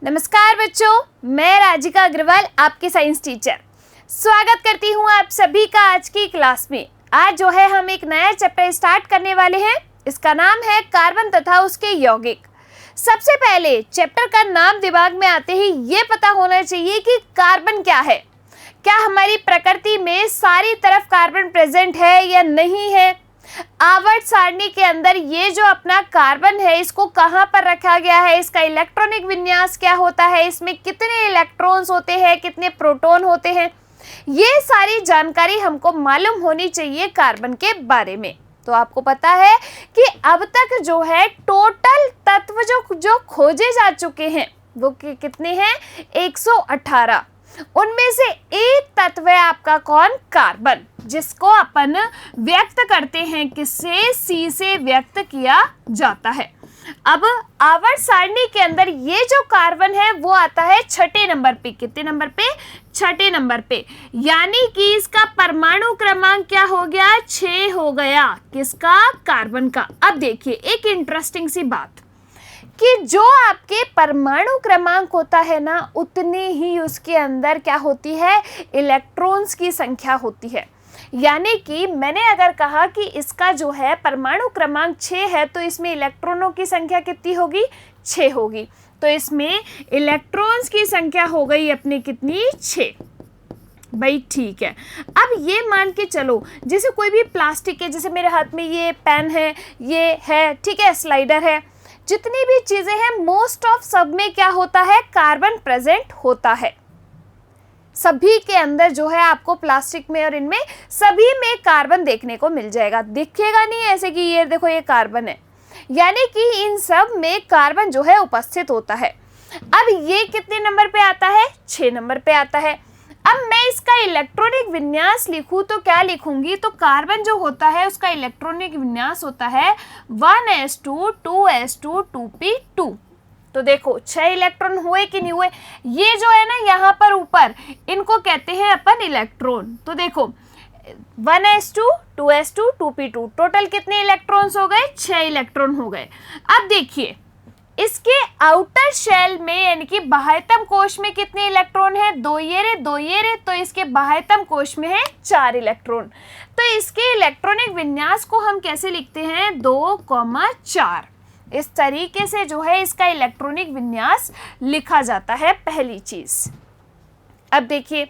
नमस्कार बच्चों, मैं राजिका अग्रवाल आपकी साइंस टीचर स्वागत करती हूँ आप सभी का आज की क्लास में। आज जो है हम एक नया चैप्टर स्टार्ट करने वाले हैं। इसका नाम है कार्बन तथा उसके यौगिक। सबसे पहले चैप्टर का नाम दिमाग में आते ही ये पता होना चाहिए कि कार्बन क्या है। क्या हमारी प्रकृति में सारी तरफ कार्बन प्रेजेंट है या नहीं है? आवर्त सारणी के अंदर ये जो अपना कार्बन है इसको कहाँ पर रखा गया है, इसका इलेक्ट्रॉनिक विन्यास क्या होता है, इसमें कितने इलेक्ट्रॉन्स होते हैं, कितने प्रोटॉन होते हैं, ये सारी जानकारी हमको मालूम होनी चाहिए कार्बन के बारे में। तो आपको पता है कि अब तक जो है टोटल तत्व जो खोजे जा चुके हैं वो कितने हैं? 118। उनमें से एक तत्व है आपका कौन? कार्बन, जिसको अपन व्यक्त करते हैं किससे? सी से व्यक्त किया जाता है। अब आवर्त सारणी के अंदर ये जो कार्बन है वो आता है छठे नंबर पे। कितने नंबर पे? छठे नंबर पे। यानी कि इसका परमाणु क्रमांक क्या हो गया? 6 हो गया। किसका? कार्बन का। अब देखिए एक इंटरेस्टिंग सी बात कि जो आपके परमाणु क्रमांक होता है ना, उतने ही उसके अंदर क्या होती है? इलेक्ट्रॉन्स की संख्या होती है। यानी कि मैंने अगर कहा कि इसका जो है परमाणु क्रमांक 6 है तो इसमें इलेक्ट्रॉनों की संख्या कितनी होगी? 6 होगी। तो इसमें इलेक्ट्रॉन्स की संख्या हो गई अपनी कितनी? 6। भाई ठीक है। अब ये मान के चलो जैसे कोई भी प्लास्टिक है, जैसे मेरे हाथ में ये पेन है, ये है, ठीक है, स्लाइडर है, जितनी भी चीजें हैं मोस्ट ऑफ सब में क्या होता है? कार्बन प्रेजेंट होता है। सभी के अंदर जो है आपको प्लास्टिक में और इनमें सभी में कार्बन देखने को मिल जाएगा। दिखेगा नहीं ऐसे कि ये देखो ये कार्बन है, यानी कि इन सब में कार्बन जो है उपस्थित होता है। अब ये कितने नंबर पे आता है? 6 नंबर पे आता है। अब मैं इसका इलेक्ट्रॉनिक विन्यास लिखूं तो क्या लिखूंगी? तो कार्बन जो होता है उसका इलेक्ट्रॉनिक विन्यास होता है 1s2 2s2 2p2। तो देखो 6 इलेक्ट्रॉन हुए कि नहीं हुए? ये जो है ना यहाँ पर ऊपर, इनको कहते हैं अपन इलेक्ट्रॉन। तो देखो 1s2 2s2 2p2, टोटल कितने इलेक्ट्रॉन्स हो गए? 6 इलेक्ट्रॉन हो गए। अब देखिए इसके आउटर शेल में यानी कि बाह्यतम कोश में कितने इलेक्ट्रॉन है? 2 ये रे, तो इसके बाह्यतम कोश में है 4 इलेक्ट्रॉन। तो इसके इलेक्ट्रॉनिक विन्यास को हम कैसे लिखते हैं? 2,4। इस तरीके से जो है इसका इलेक्ट्रॉनिक विन्यास लिखा जाता है, पहली चीज। अब देखिए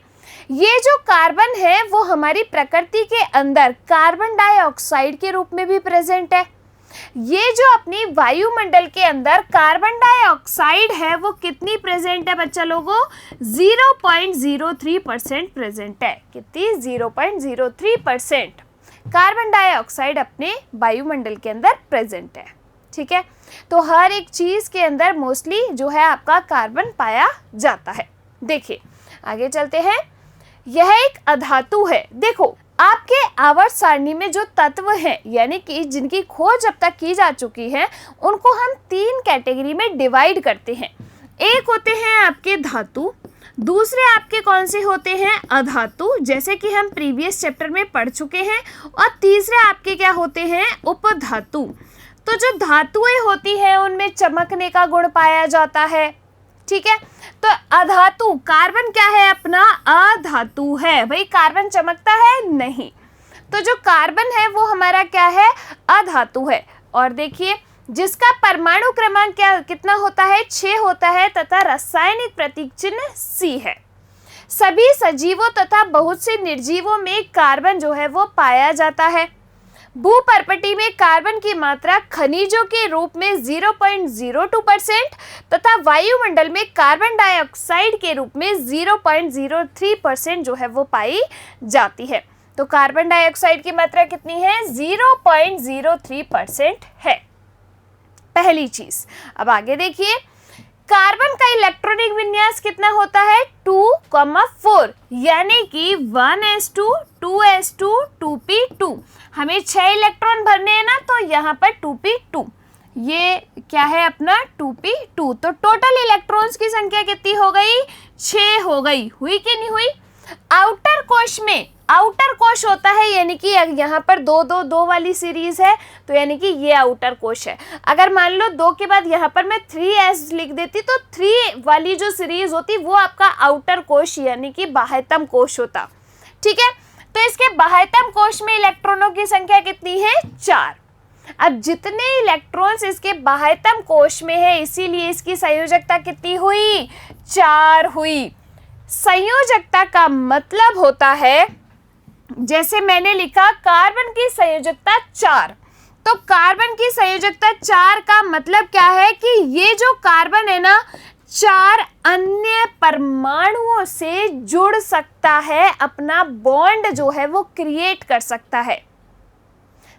ये जो कार्बन है वो हमारी प्रकृति के अंदर कार्बन डाइऑक्साइड के रूप में भी प्रेजेंट है। ये जो अपनी वायुमंडल के अंदर कार्बन डाइऑक्साइड है वो कितनी प्रेजेंट है बच्चा लोगों? 0.03% प्रेजेंट है। कितनी? 0.03% कार्बन डाइऑक्साइड अपने वायुमंडल के अंदर प्रेजेंट है। ठीक है, तो हर एक चीज के अंदर मोस्टली जो है आपका कार्बन पाया जाता है। देखिए आगे चलते हैं। यह एक अधातु है। देखो आपके आवर्त सारणी में जो तत्व हैं यानी कि जिनकी खोज अब तक की जा चुकी है उनको हम 3 कैटेगरी में डिवाइड करते हैं। एक होते हैं आपके धातु, दूसरे आपके कौन से होते हैं? अधातु, जैसे कि हम प्रीवियस चैप्टर में पढ़ चुके हैं, और तीसरे आपके क्या होते हैं? उपधातु। तो जो धातुएं होती हैं उनमें चमकने का गुण पाया जाता है। ठीक है, तो अधातु कार्बन क्या है अपना? अधातु है। भाई कार्बन चमकता है? नहीं। तो जो कार्बन है वो हमारा क्या है? अधातु है। और देखिए जिसका परमाणु क्रमांक कितना होता है? 6 होता है तथा रासायनिक प्रतीक चिन्ह C है। सभी सजीवों तथा बहुत से निर्जीवों में कार्बन जो है वो पाया जाता है। भूपर्पटी में कार्बन की मात्रा खनिजों के रूप में 0.02% तथा वायुमंडल में कार्बन डाइऑक्साइड के रूप में 0.03% जो है वो पाई जाती है। तो कार्बन डाइऑक्साइड की मात्रा कितनी है? 0.03% है, पहली चीज। अब आगे देखिए कार्बन का इलेक्ट्रॉनिक विन्यास कितना होता है? 2,4, यानी कि 1s2 2s2 2p2। हमें 6 इलेक्ट्रॉन भरने हैं ना, तो यहाँ पर 2p2, ये क्या है अपना? 2p2। तो टोटल इलेक्ट्रॉन्स की संख्या कितनी हो गई? 6 हो गई। हुई कि नहीं हुई? आउटर कोश में, आउटर कोश होता है यानी कि यहाँ पर दो दो दो वाली सीरीज है, तो यानी कि ये आउटर कोश है। अगर मान लो 2 के बाद यहाँ पर मैं 3s लिख देती तो 3 वाली जो सीरीज होती वो आपका आउटर कोश यानी कि बाह्यतम कोश होता। ठीक है, तो इसके बाह्यतम कोश में इलेक्ट्रॉनों की संख्या कितनी है? 4। अब जितने इलेक्ट्रॉन्स इसके बाह्यतम कोश में है इसीलिए इसकी संयोजकता कितनी हुई? 4 हुई। संयोजकता का मतलब होता है, जैसे मैंने लिखा कार्बन की संयोजकता 4, तो कार्बन की संयोजकता 4 का मतलब क्या है कि ये जो कार्बन है ना 4 अन्य परमाणुओं से जुड़ सकता है, अपना बॉन्ड जो है वो क्रिएट कर सकता है।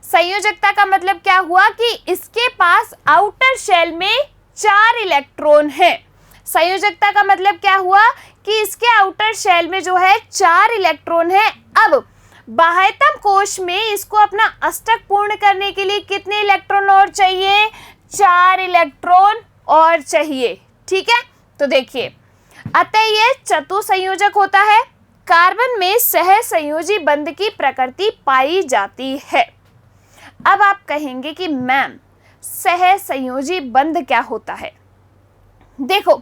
संयोजकता का मतलब क्या हुआ कि इसके पास आउटर शेल में 4 इलेक्ट्रॉन है। संयोजकता का मतलब क्या हुआ कि इसके आउटर शेल में जो है 4 इलेक्ट्रॉन है। अब बाह्यतम कोश में इसको अपना अष्टक पूर्ण करने के लिए कितने इलेक्ट्रॉन और चाहिए? 4 इलेक्ट्रॉन और चाहिए। ठीक है, तो देखिए अतः यह चतुसंयोजक होता है। कार्बन में सहसंयोजी बंध की प्रकृति पाई जाती है। अब आप कहेंगे कि मैम सहसंयोजी बंध क्या होता है? देखो,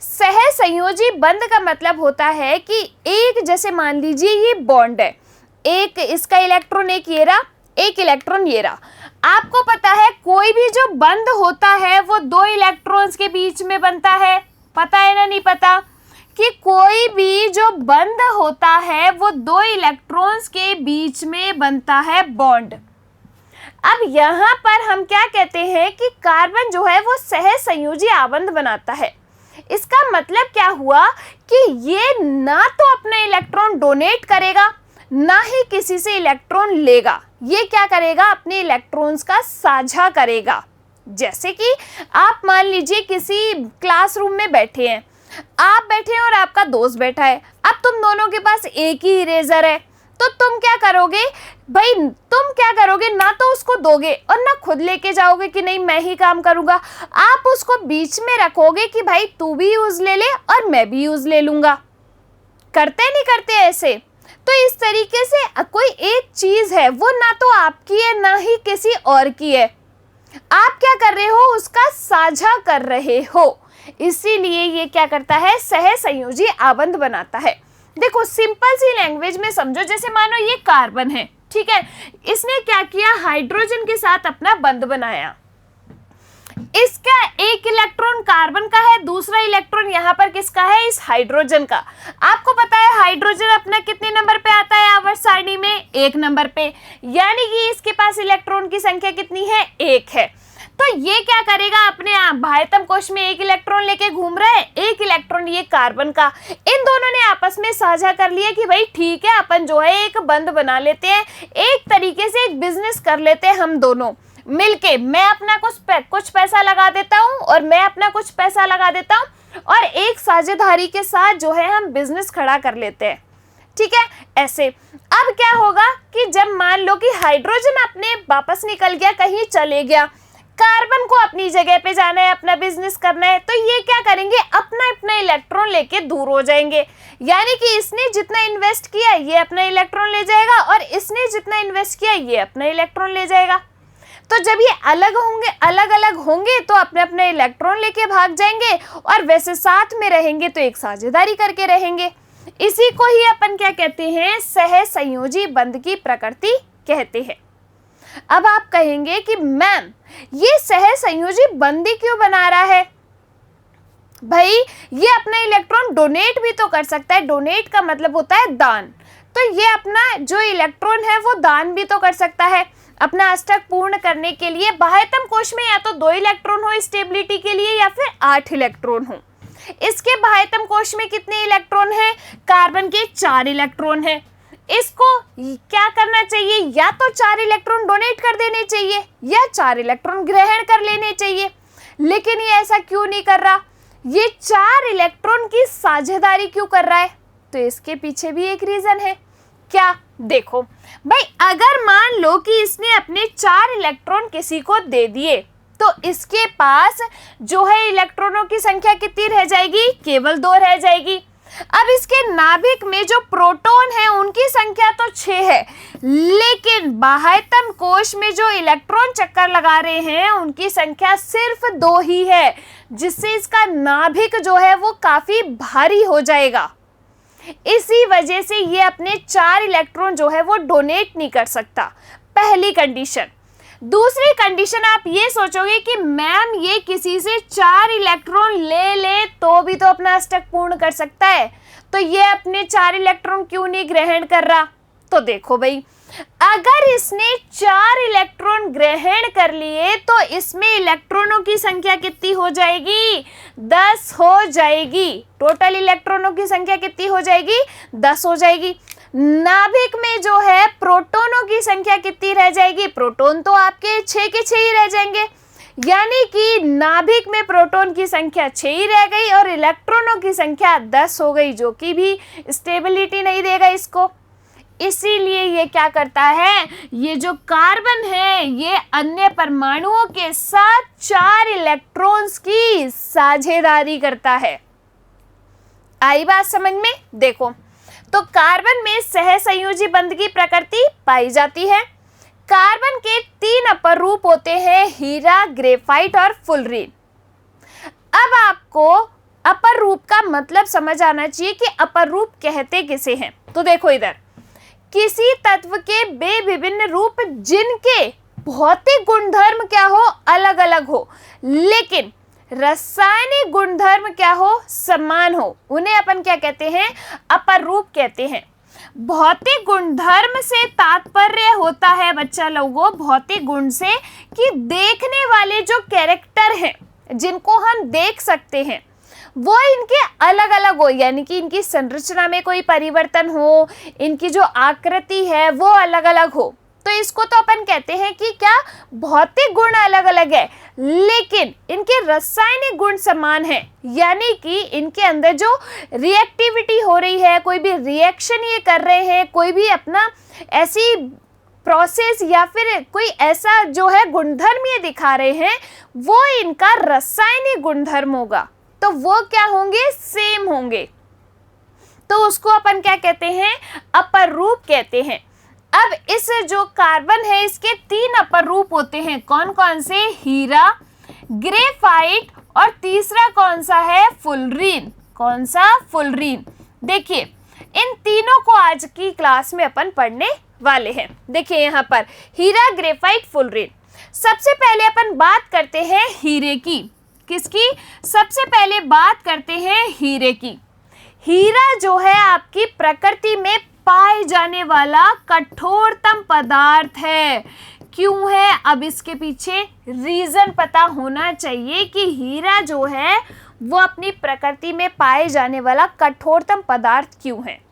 सहसंयोजी बंध का मतलब होता है कि एक, जैसे मान लीजिए ये बॉन्ड है, एक इसका इलेक्ट्रॉन एक ये रहा, एक इलेक्ट्रॉन ये रहा। आपको पता है कोई भी जो बंध होता है वो 2 इलेक्ट्रॉन्स के बीच में बनता है, पता है ना? नहीं पता कि कोई भी जो बंध होता है वो 2 इलेक्ट्रॉन्स के बीच में बनता है बॉन्ड। अब यहाँ पर हम क्या कहते हैं कि कार्बन जो है वो सहसंयोजी आबंध बनाता है। इसका मतलब क्या हुआ कि ये ना तो अपना इलेक्ट्रॉन डोनेट करेगा ना ही किसी से इलेक्ट्रॉन लेगा। ये क्या करेगा? अपने इलेक्ट्रॉन्स का साझा करेगा। जैसे कि आप मान लीजिए किसी क्लासरूम में बैठे हैं, आप बैठे हैं और आपका दोस्त बैठा है। अब तुम दोनों के पास एक ही इरेजर है, तो तुम क्या करोगे भाई? तुम क्या करोगे? ना तो उसको दोगे और ना खुद लेके जाओगे कि नहीं मैं ही काम करूंगा। आप उसको बीच में रखोगे कि भाई तू भी यूज ले ले और मैं भी यूज ले लूंगा। करते नहीं करते ऐसे? तो इस तरीके से कोई एक चीज है वो ना तो आपकी है ना ही किसी और की है, आप क्या कर रहे हो? उसका साझा कर रहे हो। इसीलिए ये क्या करता है? सहसंयोजी आबंध बनाता है। देखो सिंपल सी लैंग्वेज में समझो, जैसे मानो ये कार्बन है, ठीक है, इसने क्या किया? हाइड्रोजन के साथ अपना बंध बनाया। इसका एक इलेक्ट्रॉन कार्बन का है, दूसरा इलेक्ट्रॉन यहाँ पर किसका है? इस हाइड्रोजन का। आपको पता है हाइड्रोजन अपना कितने नंबर पे आता है आवर्त सारणी में? 1 नंबर पे, यानी कि इसके पास इलेक्ट्रॉन की संख्या कितनी है? 1 है। तो ये क्या करेगा? अपने बाह्यतम कोश में 1 इलेक्ट्रॉन लेके घूम रहा है, 1 इलेक्ट्रॉन ये कार्बन का। इन दोनों ने आपस में साझा कर लिया कि भाई ठीक है अपन जो है एक बंध बना लेते हैं, एक तरीके से एक बिजनेस कर लेते हैं हम दोनों मिलके। मैं अपना कुछ पैसा लगा देता हूँ और मैं अपना कुछ पैसा लगा देता हूँ और एक साझेदारी के साथ जो है हम बिजनेस खड़ा कर लेते हैं। ठीक है, ऐसे। अब क्या होगा कि जब मान लो कि हाइड्रोजन अपने वापस निकल गया, कहीं चले गया, कार्बन को अपनी जगह पे जाना है, अपना बिजनेस करना है, तो ये क्या करेंगे? अपना अपना इलेक्ट्रॉन लेके दूर हो जाएंगे। यानी कि इसने जितना इन्वेस्ट किया ये अपना इलेक्ट्रॉन ले जाएगा और इसने जितना इन्वेस्ट किया ये अपना इलेक्ट्रॉन ले जाएगा। तो जब ये अलग अलग होंगे तो अपने अपने इलेक्ट्रॉन लेके भाग जाएंगे और वैसे साथ में रहेंगे तो एक साझेदारी करके रहेंगे। इसी को ही अपन क्या कहते हैं? सहसंयोजी बंध की प्रकृति कहते हैं। अब आप कहेंगे कि मैम ये सहसंयोजी बंध क्यों बना रहा है? भाई ये अपना इलेक्ट्रॉन डोनेट भी तो कर सकता है। डोनेट का मतलब होता है दान। तो ये अपना जो इलेक्ट्रॉन है वो दान भी तो कर सकता है अपना अष्टक पूर्ण करने के लिए। बाह्यतम कोश में या तो 2 इलेक्ट्रॉन हो स्टेबिलिटी के लिए या फिर 8 इलेक्ट्रॉन हो। इसके बाह्यतम कोश में कितने इलेक्ट्रॉन हैं? कार्बन के 4 इलेक्ट्रॉन हैं। इसको क्या करना चाहिए? या तो 4 इलेक्ट्रॉन डोनेट कर देने चाहिए या 4 इलेक्ट्रॉन ग्रहण कर लेने चाहिए, लेकिन ये ऐसा क्यों नहीं कर रहा? ये 4 इलेक्ट्रॉन की साझेदारी क्यों कर रहा है? तो इसके पीछे भी एक रीजन है। क्या? देखो भाई, अगर मान लो कि इसने अपने 4 इलेक्ट्रॉन किसी को दे दिए तो इसके पास जो है इलेक्ट्रॉनों की संख्या कितनी रह जाएगी? केवल 2 रह जाएगी। अब इसके नाभिक में जो प्रोटॉन है उनकी संख्या तो 6 है, लेकिन बाह्यतम कोश में जो इलेक्ट्रॉन चक्कर लगा रहे हैं उनकी संख्या सिर्फ 2 ही है, जिससे इसका नाभिक जो है वो काफी भारी हो जाएगा। इसी वजह से ये अपने 4 इलेक्ट्रॉन जो है वो डोनेट नहीं कर सकता, पहली कंडीशन। दूसरी कंडीशन आप ये सोचोगे कि मैम ये किसी से 4 इलेक्ट्रॉन ले तो भी तो अपना अष्टक पूर्ण कर सकता है, तो ये अपने 4 इलेक्ट्रॉन क्यों नहीं ग्रहण कर रहा? तो देखो भाई, अगर इसने 4 इलेक्ट्रॉन ग्रहण कर लिए तो इसमें इलेक्ट्रॉनों की संख्या कितनी हो जाएगी? 10 हो जाएगी। टोटल इलेक्ट्रॉनों की संख्या कितनी हो जाएगी? 10 हो जाएगी। नाभिक में जो है प्रोटॉनों की संख्या कितनी रह जाएगी? प्रोटॉन तो आपके 6 के 6 ही रह जाएंगे, यानी कि नाभिक में प्रोटॉन की संख्या 6 ही रह गई और इलेक्ट्रॉनों की संख्या 10 हो गई, जो कि भी स्टेबिलिटी नहीं देगा इसको। इसीलिए ये क्या करता है, ये जो कार्बन है ये अन्य परमाणुओं के साथ 4 इलेक्ट्रॉन्स की साझेदारी करता है। आई बात समझ में? देखो, तो कार्बन में सहसंयोजी बंध की प्रकृति पाई जाती है। कार्बन के 3 अपर रूप होते हैं, हीरा, ग्रेफाइट और फुलरीन। अब आपको अपर रूप का मतलब समझ आना चाहिए कि अपर रूप कहते किसे हैं। तो देखो इधर, किसी तत्व के वे विभिन्न रूप जिनके भौतिक गुणधर्म क्या हो? अलग अलग हो, लेकिन रासायनिक गुणधर्म क्या हो? समान हो, उन्हें अपन क्या कहते हैं? अपर रूप कहते हैं। भौतिक गुणधर्म से तात्पर्य होता है बच्चा लोगों, भौतिक गुण से, कि देखने वाले जो कैरेक्टर हैं जिनको हम देख सकते हैं वो इनके अलग अलग हो, यानी कि इनकी संरचना में कोई परिवर्तन हो, इनकी जो आकृति है वो अलग अलग हो। तो इसको तो अपन कहते हैं कि क्या? भौतिक गुण अलग अलग है, लेकिन इनके रासायनिक गुण समान है, यानी कि इनके अंदर जो रिएक्टिविटी हो रही है, कोई भी रिएक्शन ये कर रहे हैं, कोई भी अपना ऐसी प्रोसेस या फिर कोई ऐसा जो है गुणधर्म ये दिखा रहे हैं, वो इनका रासायनिक गुणधर्म होगा, तो वो क्या होंगे? सेम होंगे। तो उसको अपन क्या कहते हैं? अपर रूप कहते हैं। अब इस जो कार्बन है इसके 3 अपर रूप होते हैं, कौन कौन से? हीरा, ग्रेफाइट और तीसरा कौन सा है? फुलरीन। कौन सा? फुलरीन। देखिए, इन तीनों को आज की क्लास में अपन पढ़ने वाले हैं। देखिए यहाँ पर हीरा, ग्रेफाइट, फुलरीन। सबसे पहले अपन बात करते हैं हीरे की। किसकी? सबसे पहले बात करते हैं हीरे की। हीरा जो है आपकी प्रकृति में पाए जाने वाला कठोरतम पदार्थ है। क्यों है? अब इसके पीछे रीजन पता होना चाहिए कि हीरा जो है वो अपनी प्रकृति में पाए जाने वाला कठोरतम पदार्थ क्यों है।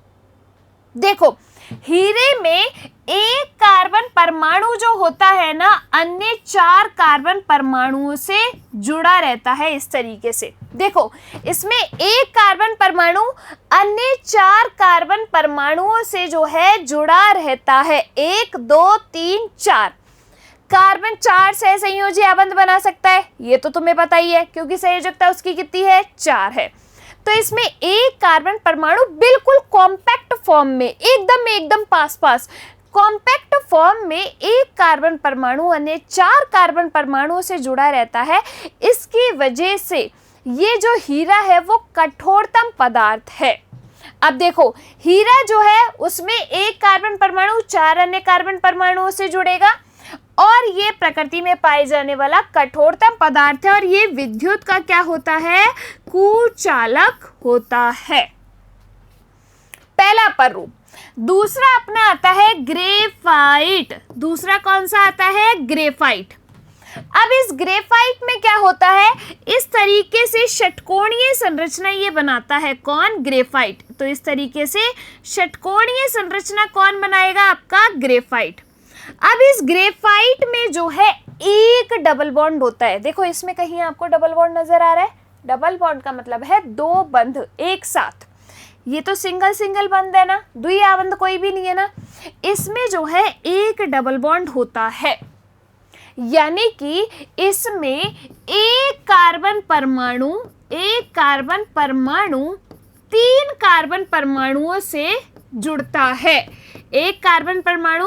देखो, हीरे में एक कार्बन परमाणु जो होता है ना, अन्य 4 कार्बन परमाणुओं से जुड़ा रहता है। इस तरीके से देखो, इसमें एक कार्बन परमाणु अन्य 4 कार्बन परमाणुओं से जो है जुड़ा रहता है। 1 2 3 4 कार्बन 4 सहसंयोजी आबंध बना सकता है, ये तो तुम्हें पता ही है, क्योंकि संयोजकता उसकी कितनी है? 4 है। तो इसमें एक कार्बन परमाणु बिल्कुल कॉम्पैक्ट फॉर्म में, एकदम पास कॉम्पैक्ट फॉर्म में एक कार्बन परमाणु अन्य 4 कार्बन परमाणुओं से जुड़ा रहता है। इसकी वजह से ये जो हीरा है वो कठोरतम पदार्थ है। अब देखो, हीरा जो है उसमें एक कार्बन परमाणु 4 अन्य कार्बन परमाणुओं से जुड़ेगा और ये प्रकृति में पाए जाने वाला कठोरतम पदार्थ है, और ये विद्युत का क्या होता है? कुचालक होता है। पहला अपर रूप। दूसरा अपना आता है ग्रेफाइट। दूसरा कौन सा आता है? ग्रेफाइट। अब इस ग्रेफाइट में क्या होता है? इस तरीके से षटकोणीय संरचना ये बनाता है। कौन? ग्रेफाइट। तो इस तरीके से षटकोणीय संरचना कौन बनाएगा? आपका ग्रेफाइट। अब इस ग्रेफाइट में जो है एक डबल बॉन्ड होता है। देखो, इसमें कहीं आपको डबल बॉन्ड नजर आ रहा है? डबल बॉन्ड का मतलब है 2 बंध एक साथ। ये तो सिंगल बंध है ना, द्विआबंध कोई भी नहीं है ना। इसमें जो है एक डबल बॉन्ड होता है, यानी कि इसमें एक कार्बन परमाणु 3 कार्बन परमाणुओं से जुड़ता है। एक कार्बन परमाणु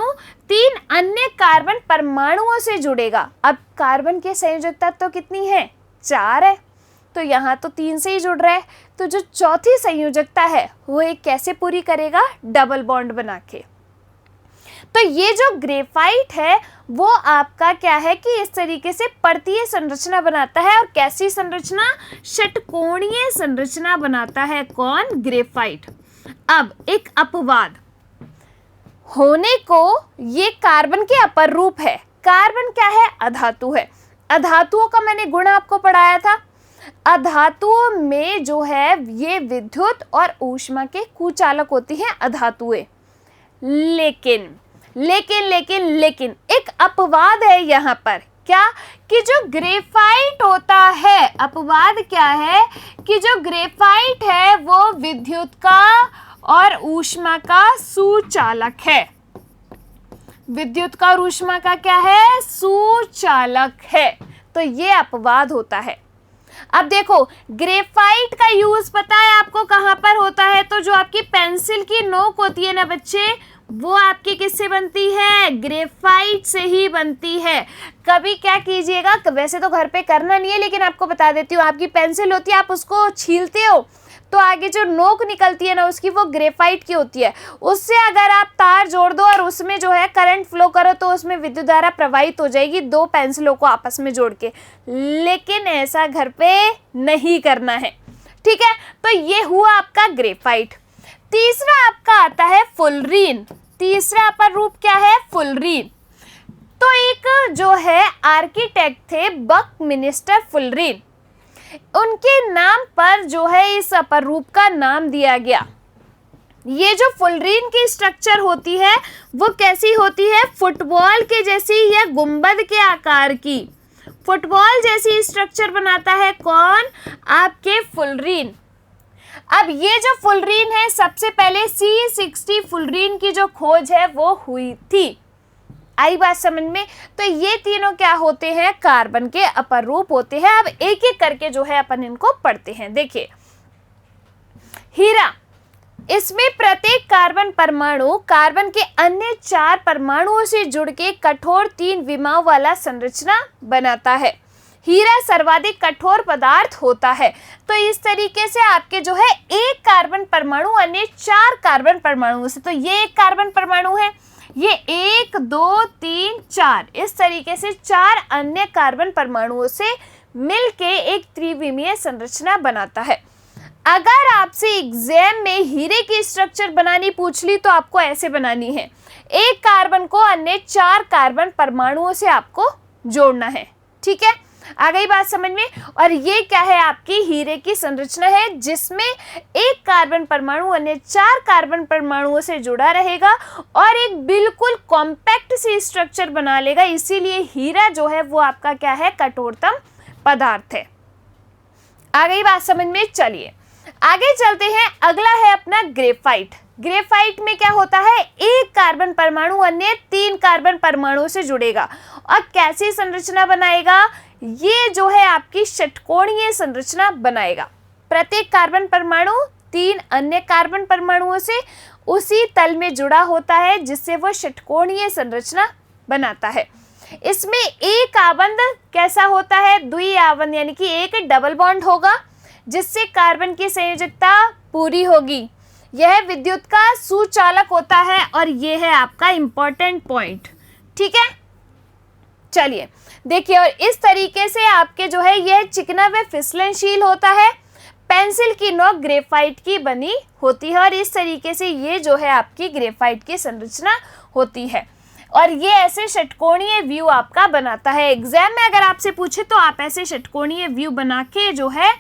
3 अन्य कार्बन परमाणुओं से जुड़ेगा। अब कार्बन के संयोजकता तो कितनी है? 4 है, तो यहाँ तो 3 से ही जुड़ रहा है। तो जो चौथी संयोजकता है वो एक कैसे पूरी करेगा? डबल बॉन्ड बना के। तो ये जो ग्रेफाइट है वो आपका क्या है कि इस तरीके से पर्तीय संरचना बनाता है। और कैसी संरचना? षटकोणीय संरचना बनाता है। कौन? ग्रेफाइट। अब एक अपवाद होने को, ये कार्बन के अपर रूप है। कार्बन क्या है? अधातु है। अधातुओं का मैंने गुण आपको पढ़ाया था। अधातुओं में जो है ये विद्युत और ऊष्मा के कुचालक होती हैं अधातुएं। लेकिन एक अपवाद है यहाँ पर। क्या? कि जो ग्रेफाइट होता है, अपवाद क्या है कि जो ग्रेफाइट है वो विद्युत का और ऊष्मा का सुचालक है। विद्युत का और ऊष्मा का क्या है? सुचालक है। तो ये अपवाद होता है। अब देखो, ग्रेफाइट का यूज पता है आपको कहाँ पर होता है? तो जो आपकी पेंसिल की नोक होती है ना बच्चे, वो आपकी किससे बनती है? ग्रेफाइट से ही बनती है। कभी क्या कीजिएगा, वैसे तो घर पे करना नहीं है लेकिन आपको बता देती हूँ, आपकी पेंसिल होती है, आप उसको छीलते हो तो आगे जो नोक निकलती है ना उसकी, वो ग्रेफाइट की होती है। उससे अगर आप तार जोड़ दो और उसमें जो है करंट फ्लो करो तो उसमें विद्युत धारा प्रवाहित हो जाएगी 2 पेंसिलों को आपस में जोड़ के। लेकिन ऐसा घर पे नहीं करना है, ठीक है? तो ये हुआ आपका ग्रेफाइट। तीसरा आपका आता है फुलरीन। तीसरा अपर रूप क्या है? फुलरीन। तो एक जो है आर्किटेक्ट थे बकमिंस्टर फुलरीन, उनके नाम पर जो है इस अपर रूप का नाम दिया गया। ये जो फुलरीन की स्ट्रक्चर होती है वो कैसी होती है? फुटबॉल के जैसी या गुंबद के आकार की। फुटबॉल जैसी स्ट्रक्चर बनाता है कौन? आपके फुलरीन। अब ये जो फुलरीन है, सबसे पहले C60 फुलरीन की जो खोज है वो हुई थी। आई बात समझ में? तो ये तीनों क्या होते हैं? कार्बन के अपर रूप होते हैं। अब एक एक करके जो है अपन इनको पढ़ते हैं। देखिए, हीरा, इसमें प्रत्येक कार्बन परमाणु कार्बन के अन्य 4 परमाणुओं से जुड़ के कठोर 3 विमाओं वाला संरचना बनाता है। हीरा सर्वाधिक कठोर पदार्थ होता है। तो इस तरीके से आपके जो है एक कार्बन परमाणु अन्य 4 कार्बन परमाणुओं से, तो ये एक कार्बन परमाणु है, ये 1 2 3 4, इस तरीके से 4 अन्य कार्बन परमाणुओं से मिलके एक त्रिविमीय संरचना बनाता है। अगर आपसे एग्जाम में हीरे की स्ट्रक्चर बनानी पूछ ली तो आपको ऐसे बनानी है। एक कार्बन को अन्य 4 कार्बन परमाणुओं से आपको जोड़ना है, ठीक है? आ गई बात समझ में? और ये क्या है? आपकी हीरे की संरचना है जिसमें एक कार्बन परमाणु अन्य 4 कार्बन परमाणुओं से जुड़ा रहेगा और एक बिल्कुल कॉम्पैक्ट सी स्ट्रक्चर बना लेगा। इसीलिए हीरा जो है वो आपका क्या है? कठोरतम पदार्थ है। आ गई बात समझ में? चलिए आगे चलते हैं। अगला है अपना ग्रेफाइट। ग्रेफाइट में क्या होता है? एक कार्बन परमाणु अन्य 3 कार्बन परमाणुओं से जुड़ेगा और कैसी संरचना बनाएगा? ये जो है आपकी षटकोणीय संरचना बनाएगा। प्रत्येक कार्बन परमाणु 3 अन्य कार्बन परमाणुओं से उसी तल में जुड़ा होता है जिससे वो षटकोणीय संरचना बनाता है। इसमें एक आबंध कैसा होता है? द्विआबंध, यानी कि एक डबल बॉन्ड होगा जिससे कार्बन की संयोजकता पूरी होगी। यह विद्युत का सुचालक होता है और यह है आपका इंपॉर्टेंट पॉइंट, ठीक है? चलिए देखिए, और इस तरीके से आपके जो है यह चिकना व फिसलनशील होता है। पेंसिल की नोक ग्रेफाइट की बनी होती है और इस तरीके से ये जो है आपकी ग्रेफाइट की संरचना होती है और ये ऐसे षटकोणीय व्यू आपका बनाता है। एग्जाम में अगर आपसे पूछे तो आप ऐसे षटकोणीय व्यू बना के जो है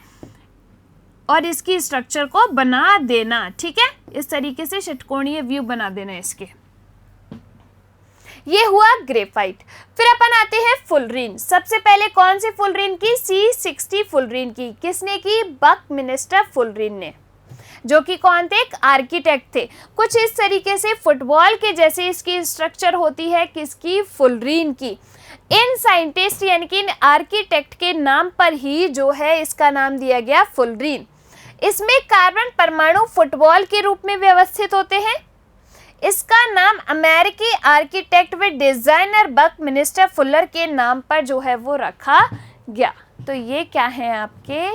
और इसकी स्ट्रक्चर को बना देना, ठीक है? इस तरीके से षटकोणीय व्यू बना देना इसके। ये हुआ ग्रेफाइट। फिर अपन आते हैं फुलरीन। सबसे पहले कौन सी फुलरीन की? C60 फुलरीन की। किसने की? बकमिंस्टर फुलरीन ने, जो कि कौन थे? एक आर्किटेक्ट थे। कुछ इस तरीके से फुटबॉल के जैसे इसकी स्ट्रक्चर होती है। किसकी? फुलरीन की। इन साइंटिस्ट यानी कि इन आर्किटेक्ट के नाम पर ही जो है इसका नाम दिया गया फुलरीन। इसमें कार्बन परमाणु फुटबॉल के रूप में व्यवस्थित होते हैं। इसका नाम अमेरिकी आर्किटेक्ट व डिजाइनर बकमिंस्टर फुलर के नाम पर जो है वो रखा गया। तो ये क्या है आपके,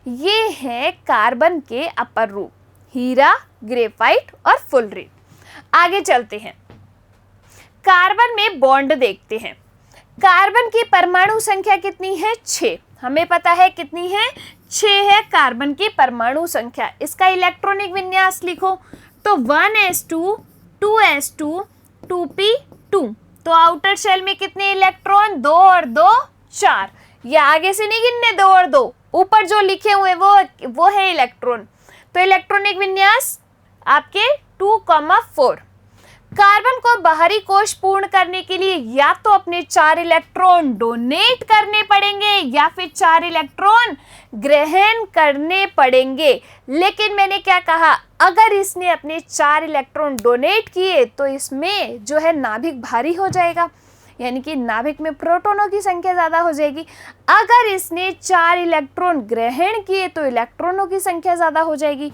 ये है कार्बन के अपर रूप, हीरा, ग्रेफाइट और फुलरेट। आगे चलते हैं, कार्बन में बॉन्ड देखते हैं। कार्बन की परमाणु संख्या कितनी है, 6। हमें पता है कितनी है, 6 है कार्बन की परमाणु संख्या। इसका इलेक्ट्रॉनिक विन्यास लिखो तो 1s2 2s2 2p2। तो आउटर शेल में कितने इलेक्ट्रॉन, 2 और 2 4। ये आगे से नहीं गिनने 2 और 2, ऊपर जो लिखे हुए वो है इलेक्ट्रॉन। तो इलेक्ट्रॉनिक विन्यास आपके 2,4। कार्बन को बाहरी कोश पूर्ण करने के लिए या तो अपने 4 इलेक्ट्रॉन डोनेट करने पड़ेंगे या फिर 4 इलेक्ट्रॉन ग्रहण करने पड़ेंगे। लेकिन मैंने क्या कहा, अगर इसने अपने 4 इलेक्ट्रॉन डोनेट किए तो इसमें जो है नाभिक भारी हो जाएगा, यानी कि नाभिक में प्रोटॉनों की संख्या ज़्यादा हो जाएगी। अगर इसने 4 इलेक्ट्रॉन ग्रहण किए तो इलेक्ट्रॉनों की संख्या ज़्यादा हो जाएगी।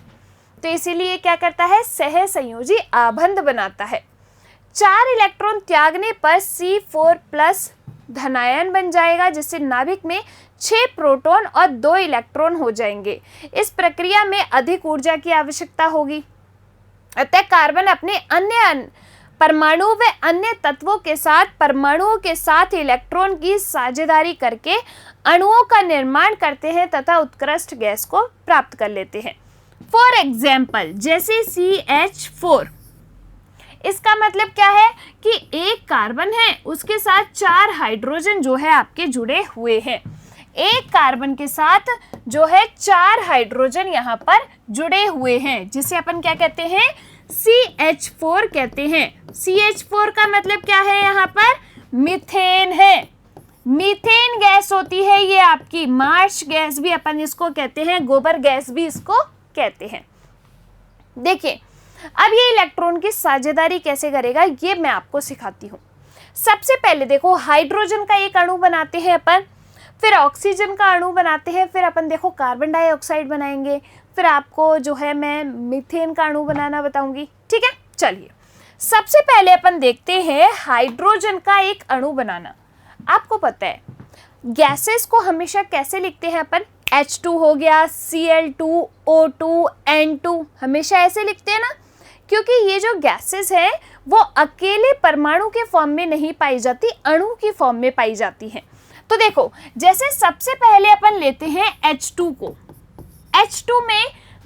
तो इसीलिए क्या करता है, सह संयोजी आबंध बनाता है। 4 इलेक्ट्रॉन त्यागने पर C4+ धनायन बन जाएगा, जिससे नाभिक में 6 प्रोटॉन और 2 इलेक्ट्रॉन हो जाएंगे। इस प्रक्रिया में अधिक ऊर्जा की आवश्यकता होगी। अतः कार्बन अपने अन्य परमाणु व अन्य तत्वों के साथ परमाणुओं के साथ इलेक्ट्रॉन की साझेदारी करके अणुओं का निर्माण करते हैं तथा उत्कृष्ट गैस को प्राप्त कर लेते हैं। फॉर एग्जाम्पल, जैसे CH4, इसका मतलब क्या है कि एक कार्बन है, उसके साथ 4 हाइड्रोजन जो है आपके जुड़े हुए हैं। एक कार्बन के साथ जो है 4 हाइड्रोजन यहाँ पर जुड़े हुए हैं, जिसे अपन क्या कहते हैं, CH4 कहते हैं। CH4 का मतलब क्या है, यहाँ पर मीथेन है। मीथेन गैस होती है ये आपकी, मार्श गैस भी अपन इसको कहते हैं, गोबर गैस भी इसको कहते हैं। देखिए अब ये इलेक्ट्रॉन की साझेदारी कैसे करेगा ये मैं आपको सिखाती हूँ। सबसे पहले देखो, हाइड्रोजन का एक अणु बनाते हैं अपन, फिर ऑक्सीजन का अणु बनाते हैं, फिर अपन देखो कार्बन डाइऑक्साइड बनाएंगे, फिर आपको जो है मैं मीथेन का अणु बनाना बताऊंगी। ठीक है, चलिए सबसे पहले अपन देखते हैं हाइड्रोजन का एक अणु बनाना। आपको पता है गैसेस को हमेशा कैसे लिखते हैं अपन, H2 हो गया, Cl2, O2, N2, हमेशा ऐसे लिखते हैं ना, क्योंकि ये जो गैसेस हैं वो अकेले परमाणु के फॉर्म में नहीं पाई जाती, अणु की फॉर्म में पाई जाती हैं। तो देखो, जैसे सबसे पहले अपन लेते हैं H2 को। H2 में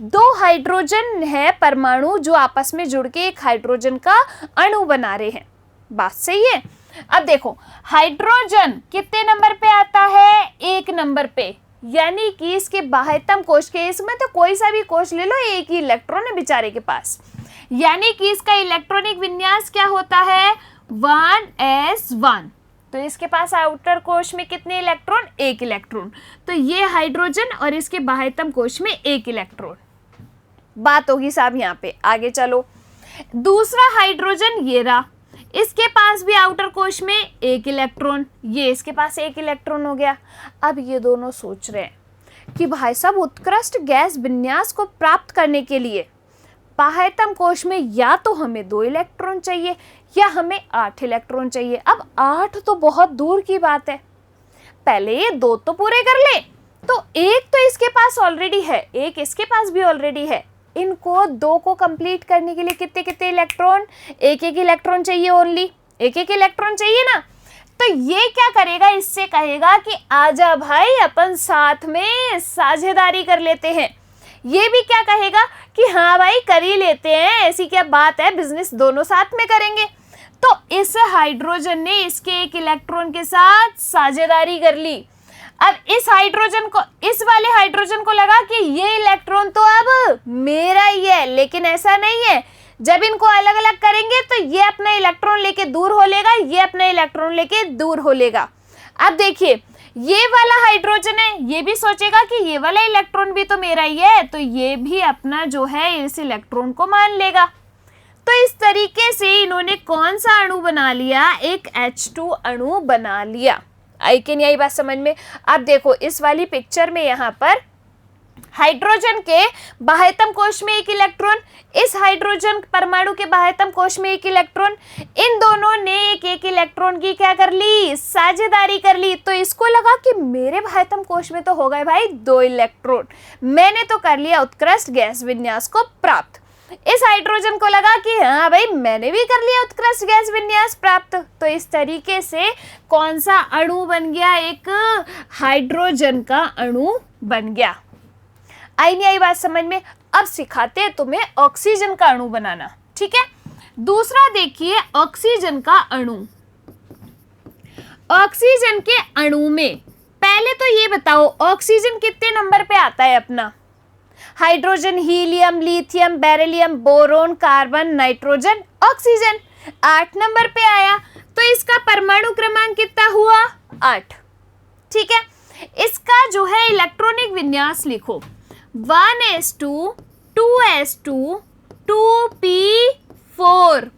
2 हाइड्रोजन है परमाणु जो आपस में जुड़ के एक हाइड्रोजन का अणु बना रहे हैं। बात सही है। अब देखो हाइड्रोजन कितने नंबर पे आता है, 1 नंबर पे, यानी कि इसके बाह्यतम कोश के, इसमें तो कोई सा भी कोश ले लो, एक ही इलेक्ट्रॉन है बेचारे के पास, यानी कि इसका इलेक्ट्रॉनिक विन्यास क्या होता है, 1s1। तो इसके पास आउटर कोश में कितने इलेक्ट्रॉन, 1 इलेक्ट्रॉन। तो ये हाइड्रोजन और इसके बाह्यतम कोश में 1 इलेक्ट्रॉन। बात होगी साहब यहाँ पे। आगे चलो, दूसरा हाइड्रोजन ये रहा, इसके पास भी आउटर कोश में 1 इलेक्ट्रॉन, ये इसके पास 1 इलेक्ट्रॉन हो गया। अब ये दोनों सोच रहे हैं कि भाई साहब उत्कृष्ट गैस विन्यास को प्राप्त करने के लिए बाह्यतम कोश में या तो हमें 2 इलेक्ट्रॉन चाहिए या हमें 8 इलेक्ट्रॉन चाहिए। अब 8 तो बहुत दूर की बात है, पहले ये 2 तो पूरे कर ले। तो 1 तो इसके पास ऑलरेडी है, 1 इसके पास भी ऑलरेडी है। इनको 2 को कंप्लीट करने के लिए कितने कितने इलेक्ट्रॉन, 1-1 इलेक्ट्रॉन चाहिए, ओनली 1-1 इलेक्ट्रॉन चाहिए ना। तो ये क्या करेगा, इससे कहेगा कि आजा भाई अपन साथ में साझेदारी कर लेते हैं। ये भी क्या कहेगा कि हाँ भाई कर ही लेते हैं, ऐसी क्या बात है, बिजनेस दोनों साथ में करेंगे। तो इस हाइड्रोजन ने इसके 1 इलेक्ट्रॉन के साथ साझेदारी कर ली। अब इस हाइड्रोजन को, इस वाले हाइड्रोजन को लगा कि ये इलेक्ट्रॉन तो अब मेरा ही है, लेकिन ऐसा नहीं है। जब इनको अलग अलग करेंगे तो ये अपना इलेक्ट्रॉन लेके दूर हो लेगा, ये अपना इलेक्ट्रॉन लेके दूर हो लेगा। अब देखिए ये वाला हाइड्रोजन है, ये भी सोचेगा कि ये वाला इलेक्ट्रॉन भी तो मेरा ही है, तो ये भी अपना जो है इस इलेक्ट्रॉन को मान लेगा। तो इस तरीके से इन्होंने कौन सा अणु बना लिया, एक H2 अणु बना लिया। आई कि नहीं आई बात समझ में। अब देखो इस वाली पिक्चर में यहाँ पर हाइड्रोजन के बाह्यतम कोश में एक इलेक्ट्रॉन, इस हाइड्रोजन परमाणु के बाह्यतम कोश में एक इलेक्ट्रॉन, इन दोनों ने एक एक इलेक्ट्रॉन की क्या कर ली, साझेदारी कर ली। तो इसको लगा कि मेरे बाह्यतम कोश में तो हो गए भाई 2 इलेक्ट्रॉन, मैंने तो कर लिया उत्कृष्ट गैस विन्यास को प्राप्त। इस हाइड्रोजन को लगा कि हाँ भाई मैंने भी कर लिया उत्कृष्ट गैस विन्यास प्राप्त। तो इस तरीके से कौन सा अणु बन गया, एक हाइड्रोजन का अणु बन गया। आई नहीं आई बात समझ में? अब सिखाते हैं तुम्हें ऑक्सीजन का अणु बनाना, ठीक है। दूसरा देखिए ऑक्सीजन का अणु। ऑक्सीजन के अणु में पहले तो ये बताओ ऑक्सीजन कितने नंबर पे आता है अपना? Hydrogen, helium, lithium, beryllium, boron, carbon, nitrogen, oxygen 8 number पे आया। तो इसका परमाणु क्रमांक कितना हुआ? 8, ठीक है। इसका जो है इलेक्ट्रॉनिक विन्यास लिखो 1s2 2s2 2p4।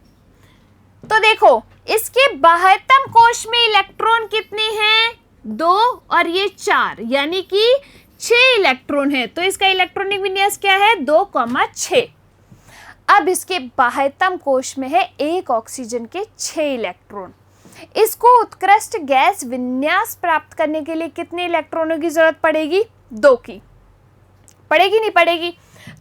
तो देखो इसके बाह्यतम कोश में इलेक्ट्रॉन कितने हैं? 2 और ये 4, यानी कि 6 इलेक्ट्रॉन है। तो इसका इलेक्ट्रॉनिक विन्यास क्या है? 2,6। अब इसके बाह्यतम कोश में है एक ऑक्सीजन के 6 इलेक्ट्रॉन। इसको उत्कृष्ट गैस विन्यास प्राप्त करने के लिए कितने इलेक्ट्रॉनों की जरूरत पड़ेगी? 2 की। पड़ेगी नहीं पड़ेगी?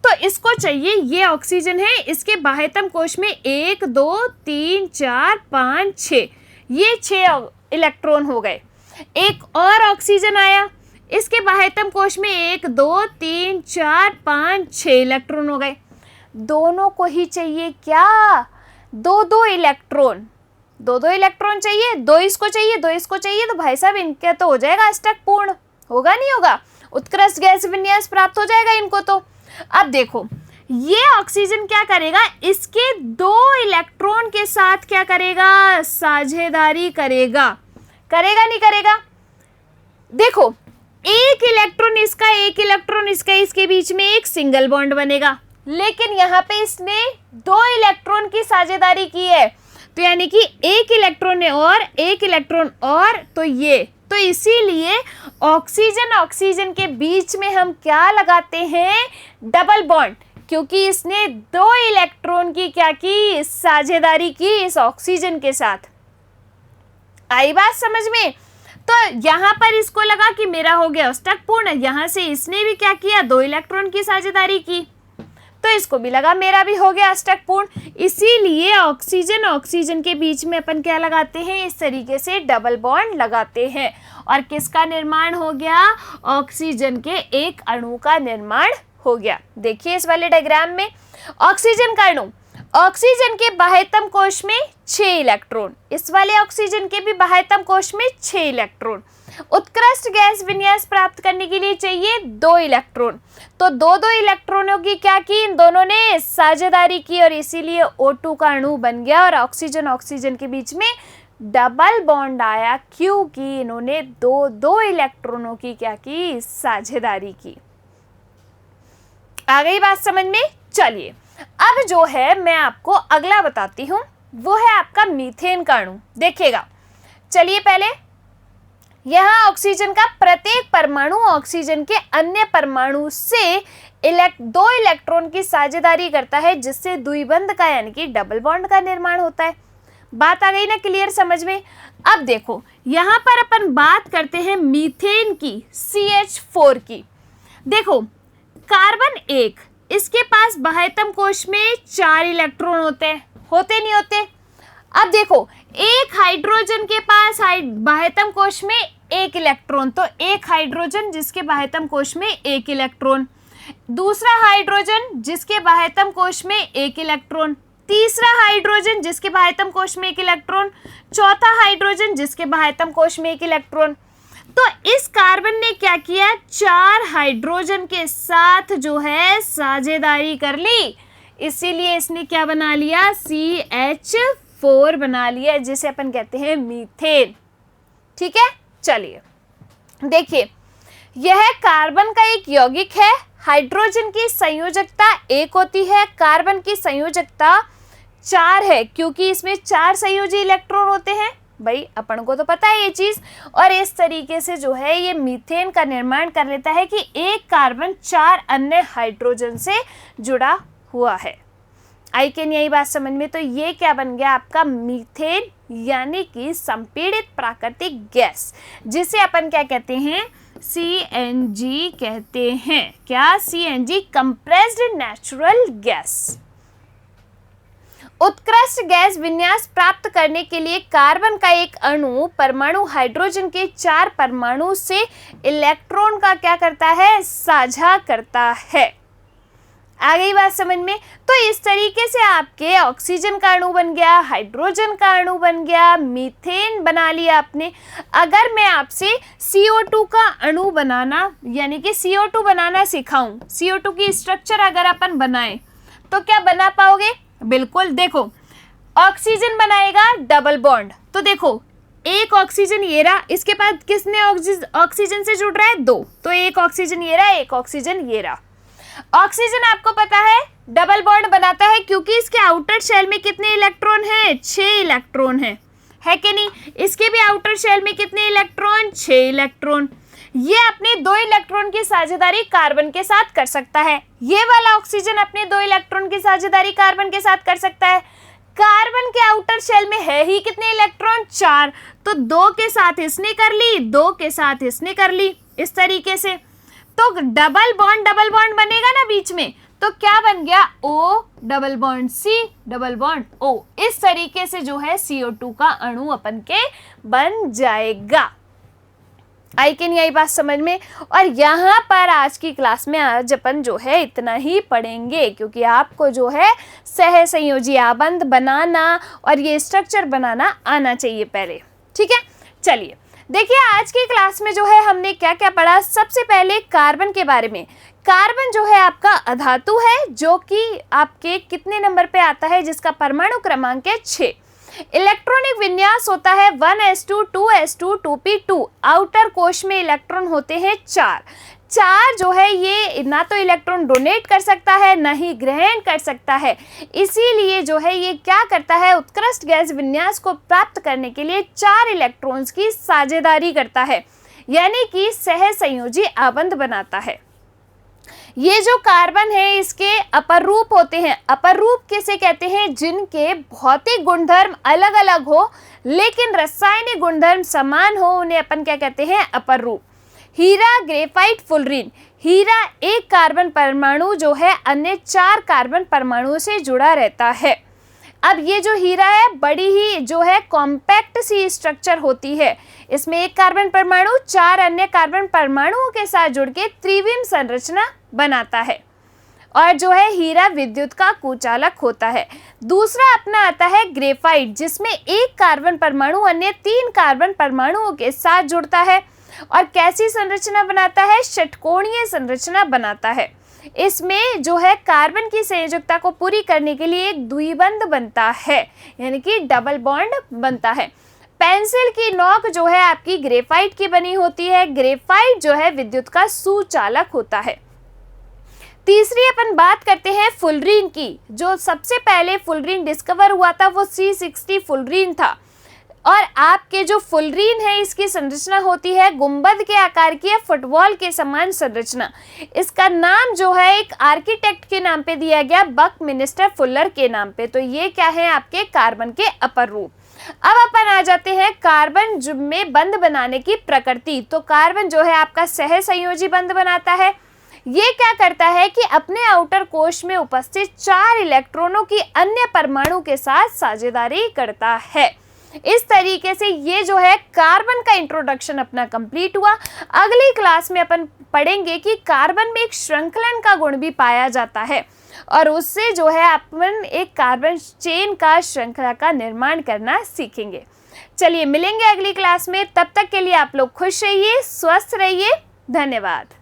तो इसको चाहिए, ये ऑक्सीजन है, इसके बाह्यतम कोश में 1 2 3 4 5 6, ये 6 इलेक्ट्रॉन हो गए। एक और ऑक्सीजन आया, इसके बाह्यतम कोश में 1 2 3 4 5 6 इलेक्ट्रॉन हो गए। दोनों को ही चाहिए क्या? 2 इलेक्ट्रॉन, 2 इलेक्ट्रॉन चाहिए, 2 इसको चाहिए, 2 इसको चाहिए। तो भाई साहब इनका तो हो जाएगा अष्टक पूर्ण, होगा नहीं होगा? उत्कृष्ट गैस विन्यास प्राप्त हो जाएगा इनको। तो अब देखो ये ऑक्सीजन क्या करेगा, इसके 2 इलेक्ट्रॉन के साथ क्या करेगा? साझेदारी करेगा। करेगा नहीं करेगा? देखो एक इलेक्ट्रॉन इसका, एक इलेक्ट्रॉन इसका, इसके बीच में एक सिंगल बॉन्ड बनेगा। लेकिन यहाँ पे इसने 2 इलेक्ट्रॉन की साझेदारी की है, तो यानी कि एक इलेक्ट्रॉन है और एक इलेक्ट्रॉन और, तो ये, तो इसीलिए ऑक्सीजन ऑक्सीजन के बीच में हम क्या लगाते हैं? डबल बॉन्ड, क्योंकि इसने 2 इलेक्ट्रॉन की क्या की? साझेदारी की इस ऑक्सीजन के साथ। आई बात समझ में? तो यहाँ पर इसको लगा कि मेरा हो गया अष्टक पूर्ण, यहाँ से इसने भी क्या किया? 2 इलेक्ट्रॉन की साझेदारी की, तो इसको भी लगा मेरा भी हो गया अष्टक पूर्ण। इसीलिए ऑक्सीजन ऑक्सीजन के बीच में अपन क्या लगाते हैं? इस तरीके से डबल बॉन्ड लगाते हैं। और किसका निर्माण हो गया? ऑक्सीजन के एक अणु का निर्माण हो गया। देखिए इस वाले डायग्राम में ऑक्सीजन का अणु, ऑक्सीजन के बाह्यतम कोश में 6 इलेक्ट्रॉन, इस वाले ऑक्सीजन के भी बाह्यतम कोश में 6 इलेक्ट्रॉन। उत्कृष्ट गैस विन्यास प्राप्त करने के लिए चाहिए 2 इलेक्ट्रॉन। तो 2 इलेक्ट्रॉनों की क्या की? इन दोनों ने साझेदारी की और इसीलिए O2 का अणु बन गया और ऑक्सीजन ऑक्सीजन के बीच में डबल बॉन्ड आया, क्योंकि इन्होंने 2 इलेक्ट्रॉनों की क्या की? साझेदारी की। आ गई बात समझ में? चलिए अब जो है मैं आपको अगला बताती हूँ, वो है आपका मीथेन का अणु। देखिएगा, चलिए पहले यहाँ ऑक्सीजन का प्रत्येक परमाणु ऑक्सीजन के अन्य परमाणु से 2 इलेक्ट्रॉन की साझेदारी करता है, जिससे द्विबंध का यानी कि डबल बॉन्ड का निर्माण होता है। बात आ गई ना क्लियर समझ में? अब देखो यहाँ पर अपन बात करते हैं मीथेन की, CH4 की। देखो कार्बन 1, इसके पास बाह्यतम कोश में 4 इलेक्ट्रॉन होते हैं, होते नहीं होते? अब देखो एक हाइड्रोजन के पास बाह्यतम कोश में 1 इलेक्ट्रॉन, तो एक हाइड्रोजन जिसके बाह्यतम कोश में 1 इलेक्ट्रॉन, दूसरा हाइड्रोजन जिसके बाह्यतम कोश में 1 इलेक्ट्रॉन, तीसरा हाइड्रोजन जिसके बाह्यतम कोश में 1 इलेक्ट्रॉन, चौथा हाइड्रोजन जिसके बाह्यतम कोश में 1 इलेक्ट्रॉन। तो इस कार्बन ने क्या किया? 4 हाइड्रोजन के साथ जो है साझेदारी कर ली, इसीलिए इसने क्या बना लिया? CH4 बना लिया, जिसे अपन कहते हैं मीथेन। ठीक है, चलिए देखिए, यह कार्बन का एक यौगिक है। हाइड्रोजन की संयोजकता 1 होती है, कार्बन की संयोजकता 4 है, क्योंकि इसमें 4 संयोजी इलेक्ट्रॉन होते हैं। भाई अपन को तो पता है ये चीज़। और इस तरीके से जो है ये मीथेन का निर्माण कर लेता है कि एक कार्बन 4 अन्य हाइड्रोजन से जुड़ा हुआ है। आई कैन यही बात समझ में? तो ये क्या बन गया आपका मीथेन, यानी कि संपीड़ित प्राकृतिक गैस, जिसे अपन क्या कहते हैं, CNG कहते हैं। क्या? CNG, compressed natural gas. उत्कृष्ट गैस विन्यास प्राप्त करने के लिए कार्बन का एक अणु परमाणु हाइड्रोजन के 4 परमाणु से इलेक्ट्रॉन का क्या करता है, साझा करता है। आ गई बात समझ में? तो इस तरीके से आपके ऑक्सीजन का अणु बन गया, हाइड्रोजन का अणु बन गया, मीथेन बना लिया आपने। अगर मैं आपसे CO2 का अणु बनाना, यानी कि CO2 बनाना सिखाऊं, CO2 की स्ट्रक्चर अगर अपन बनाएं तो क्या बना पाओगे? बिल्कुल। देखो, ऑक्सीजन बनाएगा डबल बॉन्ड, तो देखो एक ऑक्सीजन ये रहा, इसके बाद किसने ऑक्सीजन से जुड़ रहा है, 2, तो एक ऑक्सीजन ये रहा, एक ऑक्सीजन ये रहा। ऑक्सीजन आपको पता है डबल बॉन्ड बनाता है क्योंकि इसके आउटर शेल में कितने इलेक्ट्रॉन हैं, 6 इलेक्ट्रॉन है कि नहीं? इसके भी आउटर शेल में कितने इलेक्ट्रॉन, 6 इलेक्ट्रॉन। ये अपने 2 इलेक्ट्रॉन की साझेदारी कार्बन के साथ कर सकता है। ये वाला ऑक्सीजन अपने 2 इलेक्ट्रॉन की साझेदारी कार्बन के साथ कर सकता है। कार्बन के आउटर शेल में है ही कितने इलेक्ट्रॉन, 4, तो 2 के साथ इसने कर ली, 2 के साथ इसने कर ली, इस तरीके से। तो डबल बॉन्ड बनेगा ना बीच में, तो क्या बन गया, O double bond C double bond O। इस तरीके से जो है CO2 का अणु अपन के बन जाएगा। आई कैन यही बात समझ में? और यहाँ पर आज की क्लास में आज अपन जो है इतना ही पढ़ेंगे, क्योंकि आपको जो है सहसंयोजी आबंध बनाना और ये स्ट्रक्चर बनाना आना चाहिए पहले। ठीक है, चलिए देखिए आज की क्लास में जो है हमने क्या क्या पढ़ा। सबसे पहले कार्बन के बारे में। कार्बन जो है आपका अधातु है, जो कि आपके कितने नंबर पे आता है, जिसका परमाणु क्रमांक है 6। इलेक्ट्रॉनिक विन्यास होता है 1s2 2s2 2p2। आउटर कोश में इलेक्ट्रॉन होते हैं 4 जो है ये ना तो इलेक्ट्रॉन डोनेट कर सकता है, ना ही ग्रहण कर सकता है। इसीलिए जो है ये क्या करता है, उत्कृष्ट गैस विन्यास को प्राप्त करने के लिए 4 इलेक्ट्रॉन्स की साझेदारी करता है, यानी कि सहसंयोजी आबंध बनाता है। ये जो कार्बन है इसके अपर रूप होते हैं। अपर रूप किसे कहते हैं, जिनके भौतिक गुणधर्म अलग अलग हो लेकिन रासायनिक गुणधर्म समान हो, उन्हें अपन क्या कहते हैं, अपर रूप। हीरा, ग्रेफाइट, फुलरीन। हीरा एक कार्बन परमाणु जो है अन्य 4 कार्बन परमाणुओं से जुड़ा रहता है। अब ये जो हीरा है बड़ी ही जो है कॉम्पैक्ट सी स्ट्रक्चर होती है। इसमें एक कार्बन परमाणु 4 अन्य कार्बन परमाणुओं के साथ जुड़ के त्रिविम संरचना बनाता है। और जो है हीरा विद्युत का कुचालक होता है। दूसरा अपना आता है ग्रेफाइट, जिसमें एक कार्बन परमाणु अन्य 3 कार्बन परमाणुओं के साथ जुड़ता है और कैसी संरचना बनाता है, षटकोणीय संरचना बनाता है। इसमें जो है कार्बन की संयोजकता को पूरी करने के लिए एक द्विबंध बनता है, यानी कि डबल बॉन्ड बनता है। पेंसिल की नोक जो है आपकी ग्रेफाइट की बनी होती है। ग्रेफाइट जो है विद्युत का सुचालक होता है। तीसरी अपन बात करते हैं फुलरीन की। जो सबसे पहले फुलरीन डिस्कवर हुआ था वो C60 फुलरीन था। और आपके जो फुलरीन है इसकी संरचना होती है गुंबद के आकार की, फुटबॉल के समान संरचना। इसका नाम जो है एक आर्किटेक्ट के नाम पे दिया गया, बकमिंस्टर फुलर के नाम पे। तो ये क्या है, आपके कार्बन के अपर रूप। अब अपन आ जाते हैं कार्बन में बंध बनाने की प्रकृति। तो कार्बन जो है आपका सहसंयोजी बंध बनाता है। ये क्या करता है कि अपने आउटर कोश में उपस्थित 4 इलेक्ट्रॉनों की अन्य परमाणु के साथ साझेदारी करता है। इस तरीके से ये जो है कार्बन का इंट्रोडक्शन अपना कंप्लीट हुआ। अगली क्लास में अपन पढ़ेंगे कि कार्बन में एक श्रृंखलन का गुण भी पाया जाता है और उससे जो है अपन एक कार्बन चेन का श्रृंखला का निर्माण करना सीखेंगे। चलिए मिलेंगे अगली क्लास में, तब तक के लिए आप लोग खुश रहिए, स्वस्थ रहिए, धन्यवाद।